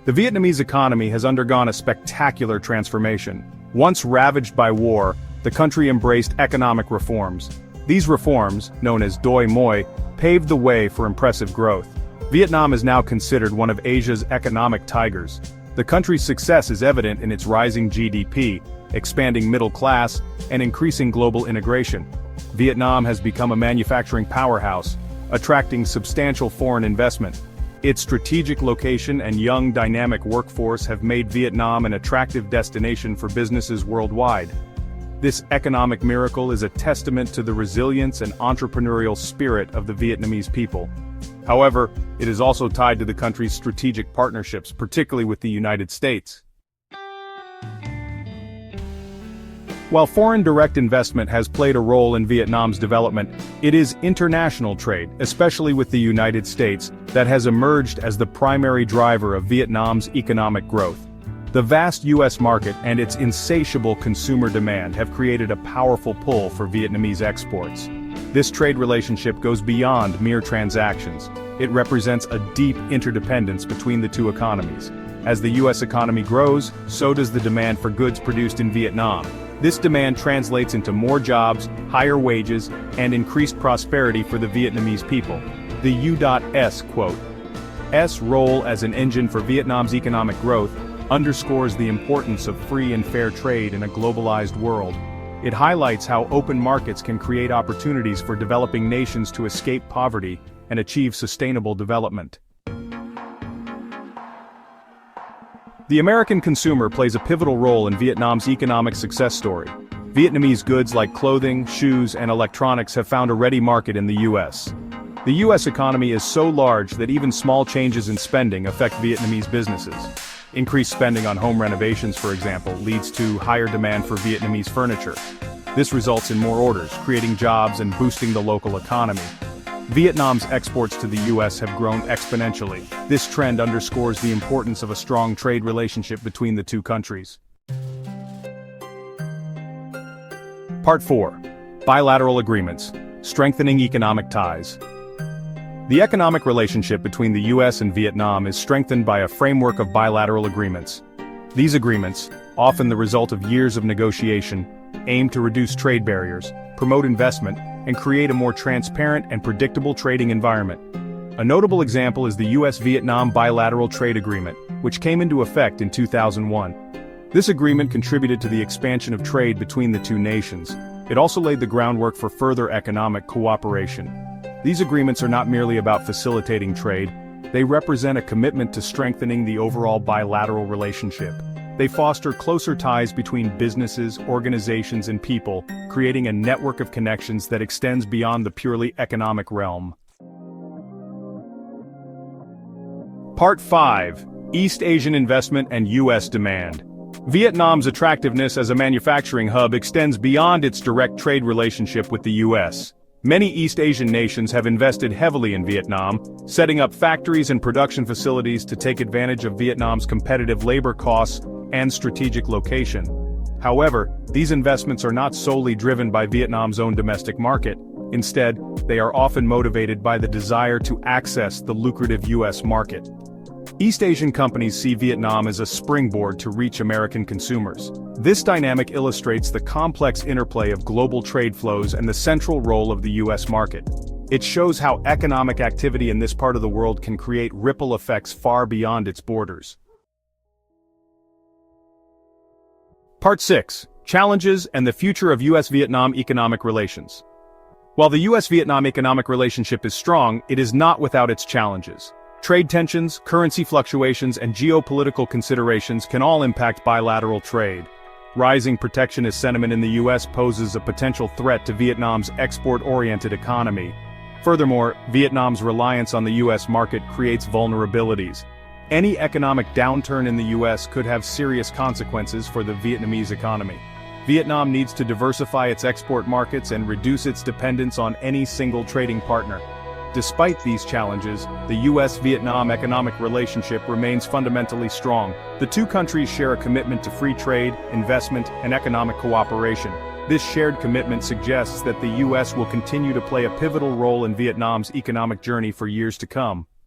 The Vietnamese economy has undergone a spectacular transformation. Once ravaged by war, the country embraced economic reforms. These reforms, known as Doi Moi, paved the way for impressive growth. Vietnam is now considered one of Asia's economic tigers. The country's success is evident in its rising GDP, expanding middle class, and increasing global integration. Vietnam has become a manufacturing powerhouse, attracting substantial foreign investment. Its strategic location and young dynamic workforce have made Vietnam an attractive destination for businesses worldwide. This economic miracle is a testament to the resilience and entrepreneurial spirit of the Vietnamese people. However, it is also tied to the country's strategic partnerships, particularly with the United States. While foreign direct investment has played a role in Vietnam's development, it is international trade, especially with the United States, that has emerged as the primary driver of Vietnam's economic growth. The vast U.S. market and its insatiable consumer demand have created a powerful pull for Vietnamese exports. This trade relationship goes beyond mere transactions. It represents a deep interdependence between the two economies. As the U.S. economy grows, so does the demand for goods produced in Vietnam. This demand translates into more jobs, higher wages, and increased prosperity for the Vietnamese people. The U.S. quote, "S role as an engine for Vietnam's economic growth underscores the importance of free and fair trade in a globalized world. It highlights how open markets can create opportunities for developing nations to escape poverty and achieve sustainable development." The American consumer plays a pivotal role in Vietnam's economic success story. Vietnamese goods like clothing, shoes, and electronics have found a ready market in the U.S. The U.S. economy is so large that even small changes in spending affect Vietnamese businesses. Increased spending on home renovations, for example, leads to higher demand for Vietnamese furniture. This results in more orders, creating jobs and boosting the local economy. Vietnam's exports to the U.S. have grown exponentially. This trend underscores the importance of a strong trade relationship between the two countries. Part 4. Bilateral Agreements: Strengthening Economic Ties. The economic relationship between the U.S. and Vietnam is strengthened by a framework of bilateral agreements. These agreements, often the result of years of negotiation, aim to reduce trade barriers, promote investment, and create a more transparent and predictable trading environment. A notable example is the U.S.-Vietnam Bilateral Trade Agreement, which came into effect in 2001. This agreement contributed to the expansion of trade between the two nations. It also laid the groundwork for further economic cooperation. These agreements are not merely about facilitating trade, they represent a commitment to strengthening the overall bilateral relationship. They foster closer ties between businesses, organizations, and people, creating a network of connections that extends beyond the purely economic realm. Part 5. East Asian Investment and U.S. Demand. Vietnam's attractiveness as a manufacturing hub extends beyond its direct trade relationship with the U.S. Many East Asian nations have invested heavily in Vietnam, setting up factories and production facilities to take advantage of Vietnam's competitive labor costs and strategic location. However, these investments are not solely driven by Vietnam's own domestic market. Instead, they are often motivated by the desire to access the lucrative U.S. market. East Asian companies see Vietnam as a springboard to reach American consumers. This dynamic illustrates the complex interplay of global trade flows and the central role of the U.S. market. It shows how economic activity in this part of the world can create ripple effects far beyond its borders. Part 6. Challenges and the Future of U.S.-Vietnam Economic Relations. While the U.S.-Vietnam economic relationship is strong, it is not without its challenges. Trade tensions, currency fluctuations, and geopolitical considerations can all impact bilateral trade. Rising protectionist sentiment in the U.S. poses a potential threat to Vietnam's export-oriented economy. Furthermore, Vietnam's reliance on the U.S. market creates vulnerabilities. Any economic downturn in the U.S. could have serious consequences for the Vietnamese economy. Vietnam needs to diversify its export markets and reduce its dependence on any single trading partner. Despite these challenges, the U.S.-Vietnam economic relationship remains fundamentally strong. The two countries share a commitment to free trade, investment, and economic cooperation. This shared commitment suggests that the U.S. will continue to play a pivotal role in Vietnam's economic journey for years to come.